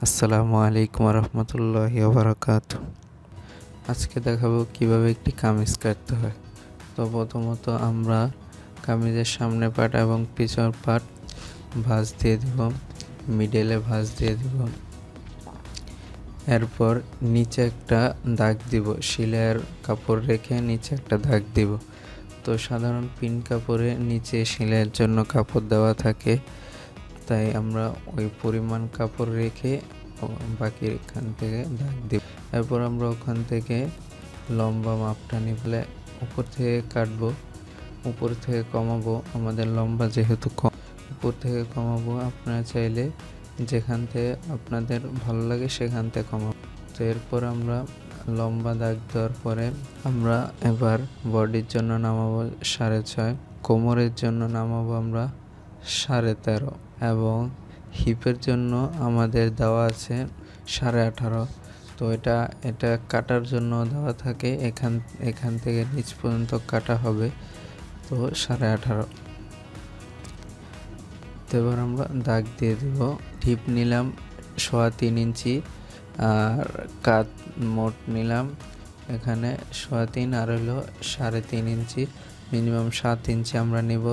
আসসালামু আলাইকুম রহমতুল্লাহি ওয়া বারাকাতুহু। আজকে দেখাবো কিভাবে একটি কামিজ কাটতে হয়। তো প্রথমত আমরা কামিজের সামনে পাট এবং পিছন পাট ভাঁজ দিয়ে দিব, মিডলে ভাঁজ দিয়ে দিব। এরপর নিচে একটা দাগ দিব, সেলাইয়ের কাপড় রেখে নিচে একটা দাগ দিব। তো সাধারণ পিন কাপড়ে নিচে সেলাইয়ের জন্য কাপড় দেওয়া থাকে, তাই আমরা ওই পরিমাণ কাপড় রেখে বাকি এখান থেকে দাগ দিব। এরপর আমরা ওখান থেকে লম্বা মাপটা নিলে উপর থেকে কাটবো, উপর থেকে কমাবো। আমাদের লম্বা যেহেতু কম, উপর থেকে কমাবো। আপনারা চাইলে যেখান থেকে আপনাদের ভালো লাগে সেখান থেকে কমাবো। তো এরপর আমরা লম্বা দাগ দেওয়ার পরে আমরা এবার বডির জন্য নামাবো 6.5, কোমরের জন্য নামাবো আমরা 13.5 এবং হিপের জন্য আমাদের দেওয়া আছে 18.5। তো এটা কাটার জন্য দেওয়া থাকে, এখান থেকে নিচ পর্যন্ত কাটা হবে। তো 18.5। তো এবার আমরা দাগ দিয়ে দিব। হিপ নিলাম 3.25 ইঞ্চি আর কাত মোট নিলাম এখানে 3.25 আর হলো 3.5 ইঞ্চি, মিনিমাম 7 ইঞ্চি আমরা নিব।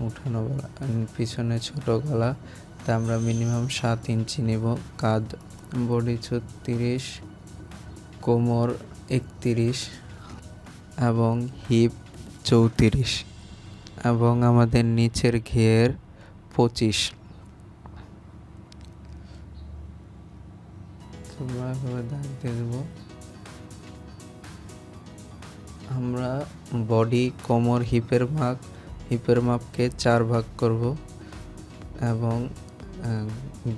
উঠানো গলা, পিছনে ছোট গলা, তা আমরা মিনিমাম 7 ইঞ্চি নিব। কাঁধ বডি 36, কোমর 31 এবং হিপ 34 এবং আমাদের নিচের ঘের 25। দাগ দিয়ে দেব। আমরা বডি, কোমর, হিপের মাপকে 4 ভাগ করব এবং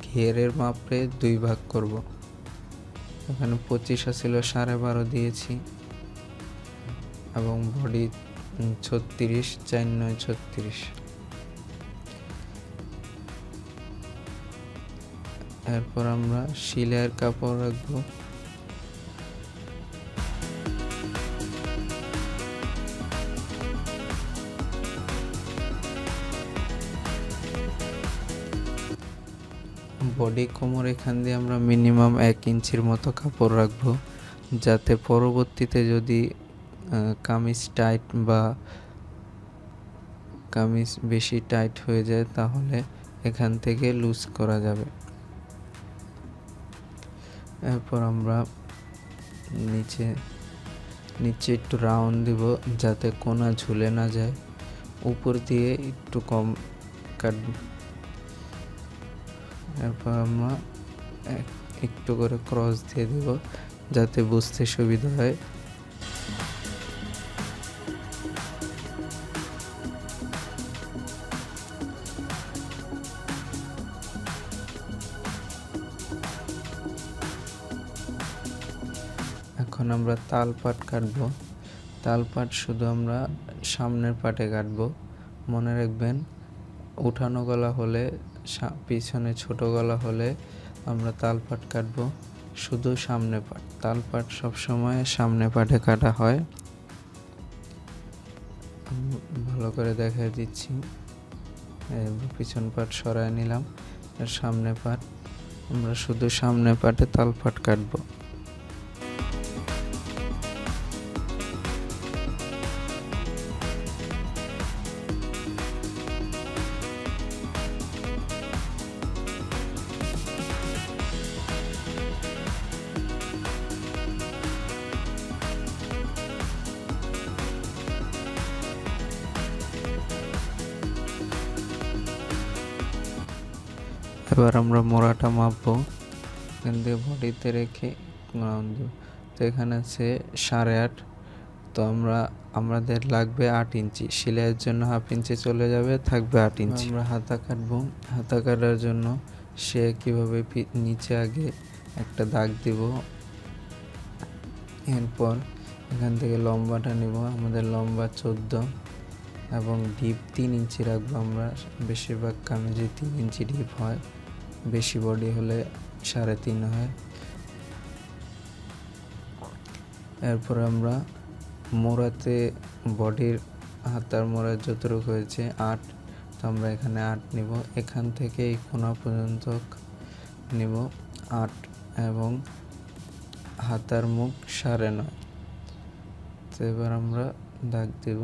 ঘেরের মাপে 2 ভাগ করব। এখানে 25 ছিল, 12.5 দিয়েছি এবং বডি 36, 4 9 36। এরপর আমরা সেলাইয়ের কাপড় রাখবো। বডি, কোমর এখান দিয়ে আমরা মিনিমাম 1 ইঞ্চির মতো কাপড় রাখবো, যাতে পরবর্তীতে যদি কামিজ টাইট বা কামিজ বেশি টাইট হয়ে যায় তাহলে এখান থেকে লুজ করা যাবে। এরপর আমরা নিচে একটু রাউন্ড দিব যাতে কোনা ঝুলে না যায়, উপর দিয়ে একটু কম কাটব। এরপর আমরা একটু করে ক্রস দিয়ে দিব যাতে বুঝতে সুবিধা হয়। এখন আমরা তাল পাট কাটবো। তাল পাট শুধু আমরা সামনের পাটে কাটবো। মনে রাখবেন, উঠানো গলা হলে, পিছনে ছোট গলা হলে আমরা তাল পাট কাটবো শুধু সামনে পাট। তাল পাট সবসময় সামনে পাটে কাটা হয়। ভালো করে দেখাই দিচ্ছি। পিছন পাট সরায় নিলাম, আর সামনে পাট আমরা শুধু সামনে পাটে তাল পাট কাটবো। এবার আমরা মোড়াটা মাপবো, এখান থেকে বডিতে রেখে রাউন্ড দেব। তো এখানে আছে 8.5। তো আমাদের লাগবে 8 ইঞ্চি। সেলাইয়ের জন্য 1/2 ইঞ্চি চলে যাবে, থাকবে 8 ইঞ্চি। আমরা হাতা কাটবো। হাতা কাটার জন্য কিভাবে নিচে আগে একটা দাগ দিব। এরপর এখান থেকে লম্বাটা নিব। আমাদের লম্বা 14 এবং ডিপ 3 ইঞ্চি রাখবো। আমরা বেশিরভাগ কামিজে 3 ইঞ্চি ডিপ হয়, বেশি বডি হলে 3.5 হয়। এরপর আমরা মোড়াতে বডির হাতার মোড়া যতটুকু হয়েছে 8, তো আমরা এখানে 8 নিব। এখান থেকে এই কোনা পর্যন্ত নিব 8 এবং হাতার মুখ 9.5। তো এবার আমরা দাগ দেব।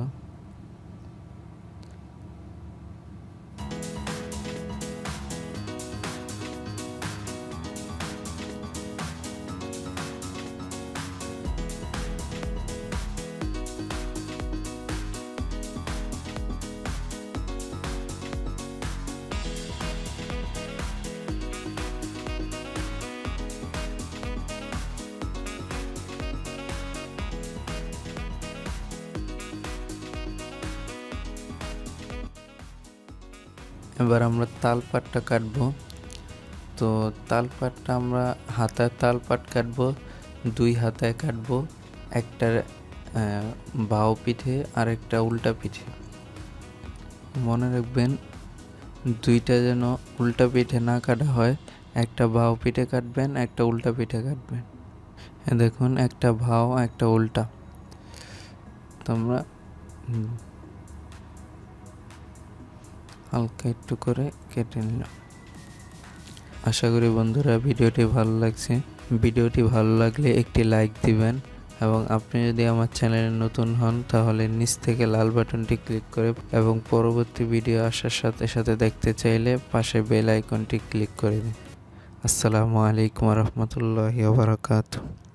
এবার আমরা তালপাটটা কাটবো। তো তালপাটটা আমরা হাতার তালপাট কাটবো, 2 হাতায় কাটবো, একটা বাও পিঠে আর একটা উল্টা পিঠে। মনে রাখবেন দুইটা যেন উল্টা পিঠে না কাটা হয়, একটা বাও পিঠে কাটবেন, একটা উল্টা পিঠে কাটবেন। দেখুন একটা ভাও একটা উল্টা। তোমরা হালকা একটু করে কেটে নিলাম। আশা করি বন্ধুরা ভিডিওটি ভালো লাগছে। ভিডিওটি ভালো লাগলে একটি লাইক দিবেন এবং আপনি যদি আমার চ্যানেলে নতুন হন তাহলে নিচ থেকে লাল বাটনটি ক্লিক করে এবং পরবর্তী ভিডিও আসার সাথে সাথে দেখতে চাইলে পাশে বেল আইকনটি ক্লিক করে দিন। আসসালামু আলাইকুম ওয়া রাহমাতুল্লাহি ওয়া বারাকাতুহু।